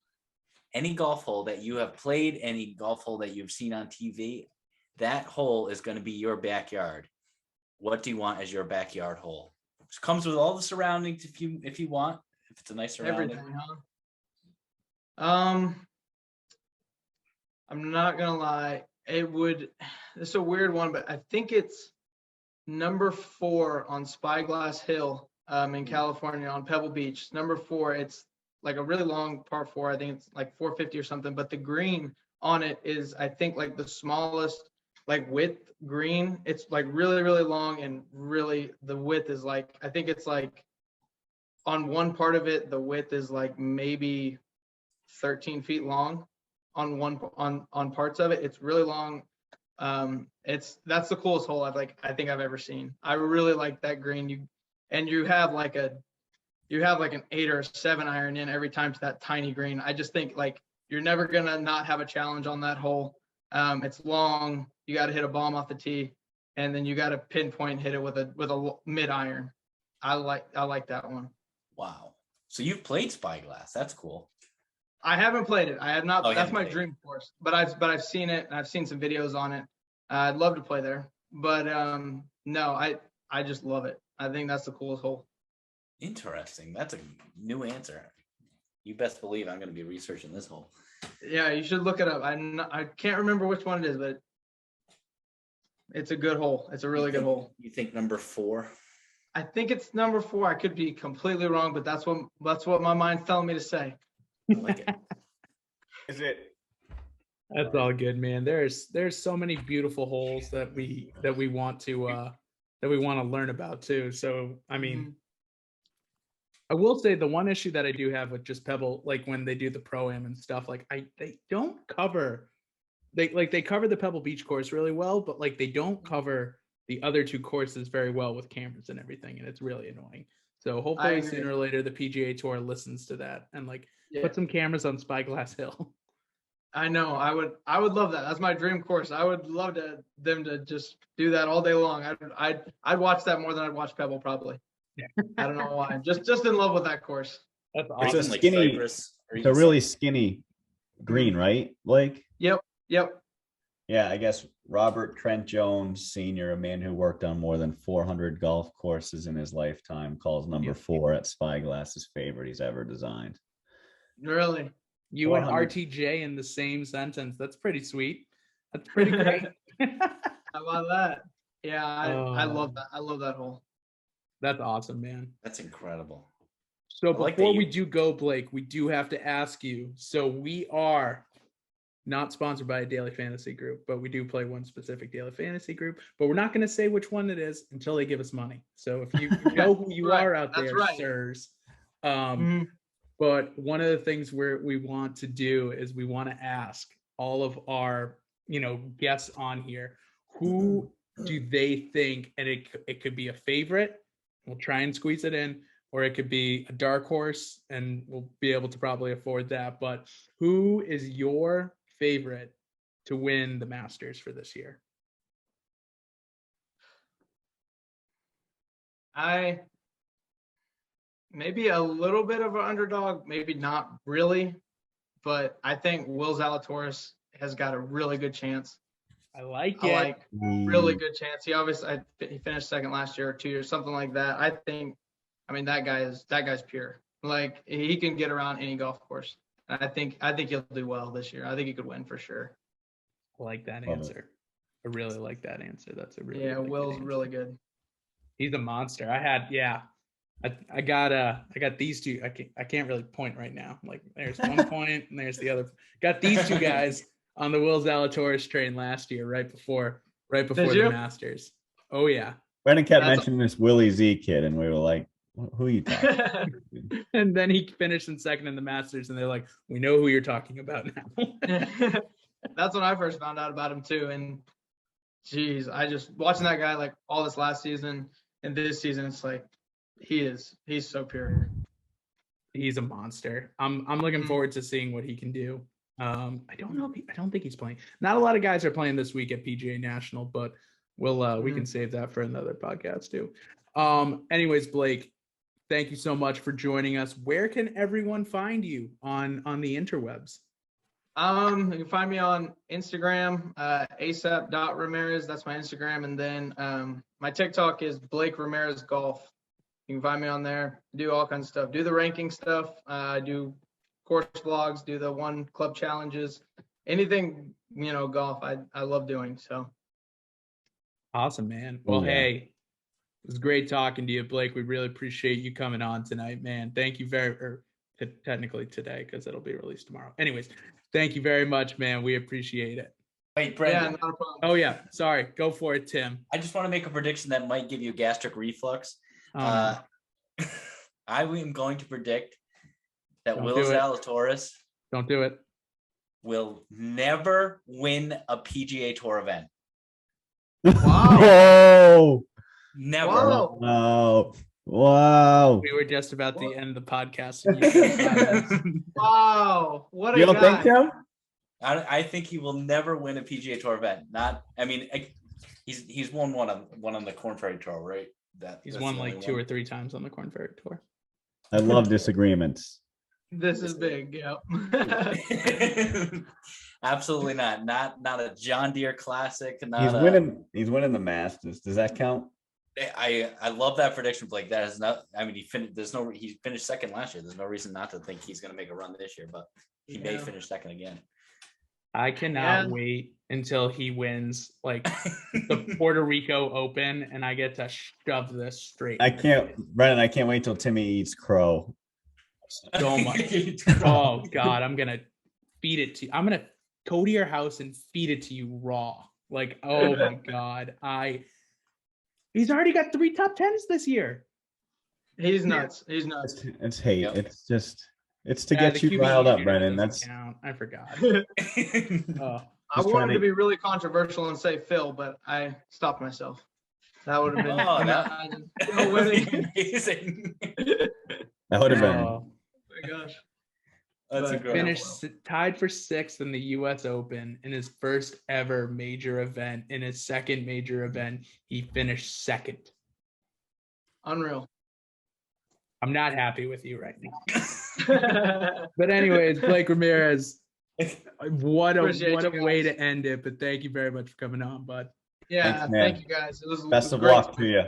any golf hole that you have played, any golf hole that you've seen on TV. That hole is going to be your backyard. What do you want as your backyard hole? It comes with all the surroundings if you want. If it's a nice surrounding. Everything, huh? I'm not gonna lie. It's a weird one, but I think it's number 4 on Spyglass Hill in California on Pebble Beach. Number 4, it's like a really long par 4. I think it's like 450 or something, but the green on it is, I think, like the smallest like width green. It's like really, really long, and really the width is like, I think it's like on one part of it, the width is like maybe 13 feet long. on parts of it. It's really long. That's the coolest hole I think I've ever seen. I really like that green. You have like an 8 or 7 iron in every time to that tiny green. I just think like you're never gonna not have a challenge on that hole. It's long. You got to hit a bomb off the tee, and then you got to pinpoint hit it with a mid iron. I like that one. Wow. So you've played Spyglass. That's cool. I haven't played it. I have not. Oh, That's my played dream course. But I've seen it, and I've seen some videos on it. I'd love to play there, but no, I just love it. I think that's the coolest hole. Interesting. That's a new answer. You best believe I'm going to be researching this hole. Yeah, you should look it up. I can't remember which one it is, but it's a good hole. It's a really good hole. You think number 4? I think it's number 4. I could be completely wrong, but that's what my mind's telling me to say. I like it. Is it? That's all good, man. There's so many beautiful holes that we want to learn about too. So I mean, I will say the one issue that I do have with just Pebble, like when they do the Pro-Am and stuff, like they don't cover, they cover the Pebble Beach course really well, but like they don't cover the other 2 courses very well with cameras and everything, and it's really annoying. So hopefully sooner or later the PGA Tour listens to that and like put some cameras on Spyglass Hill. I know. I would love that. That's my dream course. I would love them to just do that all day long. I'd watch that more than I'd watch Pebble probably. I don't know why. Just in love with that course. That's Or awesome. even like skinny- Cypress, or It's a even really skinny green, right? Like, Yep. yeah, I guess Robert Trent Jones, Sr., a man who worked on more than 400 golf courses in his lifetime, calls number 4 at Spyglass his favorite he's ever designed. Really. You and 400. RTJ in the same sentence. That's pretty sweet. That's pretty great. How about that? Yeah, I love that. I love that hole. That's awesome, man. That's incredible. So I like before that we you- do go, Blake, we do have to ask you. So we are not sponsored by a daily fantasy group, but we do play one specific daily fantasy group. But we're not going to say which one it is until they give us money. So if you know who you Right, are out that's there, right. sirs. Mhm. But one of the things we want to do is we want to ask all of our, guests on here, who do they think, and it could be a favorite, we'll try and squeeze it in, or it could be a dark horse and we'll be able to probably afford that. But who is your favorite to win the Masters for this year? Maybe a little bit of an underdog, maybe not really, but I think Will Zalatoris has got a really good chance. I like I it. like really good chance. He finished second last year or 2 years, something like that. That guy's pure. Like he can get around any golf course. And I think he'll do well this year. I think he could win for sure. I like that Love it. answer. I really like that answer. That's a really good Will's answer. really good. He's a monster. I got these 2. I can't really point right now. Like there's one point and there's the other. Got these 2 guys on the Will Zalatoris train last year, right before the Masters. Oh yeah. Brendan kept mentioning this Willie Z kid, and we were like, who are you talking about? And then he finished in second in the Masters, and they're like, we know who you're talking about now. That's when I first found out about him too. And geez, I just watching that guy like all this last season and this season, it's like he's superior. He's a monster. I'm looking forward to seeing what he can do. I don't think he's playing. Not a lot of guys are playing this week at PGA National, but we can save that for another podcast too. Anyways, Blake, thank you so much for joining us. Where can everyone find you on the interwebs? You can find me on Instagram, asap.ramirez. That's my Instagram. And then my TikTok is Blake Ramirez Golf. You can find me on there. Do all kinds of stuff. Do the ranking stuff. Do course vlogs. Do the one club challenges. Anything, golf, I love doing. So. Awesome, man. Well, Yeah. Hey, it was great talking to you, Blake. We really appreciate you coming on tonight, man. Thank you technically today, because it'll be released tomorrow. Anyways, thank you very much, man. We appreciate it. Wait, Brendan. Yeah, not a problem. Oh yeah, sorry. Go for it, Tim. I just want to make a prediction that might give you gastric reflux. I am going to predict that Don't Will do it. Zalatoris Don't do it. will never win a PGA Tour event. Whoa! Never. Wow. Wow! Wow! We were just about to end the podcast. And you said silence. Wow. What a You don't guy. think so? I think he will never win a PGA Tour event. He's won one on the Corn Ferry Tour, right? He's won like 2 or 3 times on the Corn Ferry Tour. I love disagreements. This is big. Yeah. Absolutely not. Not a John Deere Classic. He's winning. He's winning the Masters. Does that count? I love that prediction, Blake. That is not. I mean, he finished second last year. There's no reason not to think he's going to make a run this year, but he may finish second again. I cannot wait until he wins like the Puerto Rico Open, and I get to shove this straight. Brennan. I can't wait till Timmy eats crow. So much. Oh God, I'm gonna feed it to you. I'm gonna go to your house and feed it to you raw. Like, oh my God, he's already got 3 top 10s this year. He's nuts. He's nuts. It's hate. Yep. It's to get you riled up, Brennan. That's count. I forgot. I wanted to be really controversial and say Phil, but I stopped myself. That would have been that would be amazing. That would have been. Oh my gosh. That's incredible. Finished tied for 6th in the U.S. Open in his first ever major event. In his second major event, he finished 2nd. Unreal. I'm not happy with you right now. But anyways, Blake Ramirez, what a way to end it. But thank you very much for coming on, bud. Yeah, Thanks, thank you guys. It was Best of great. luck to you.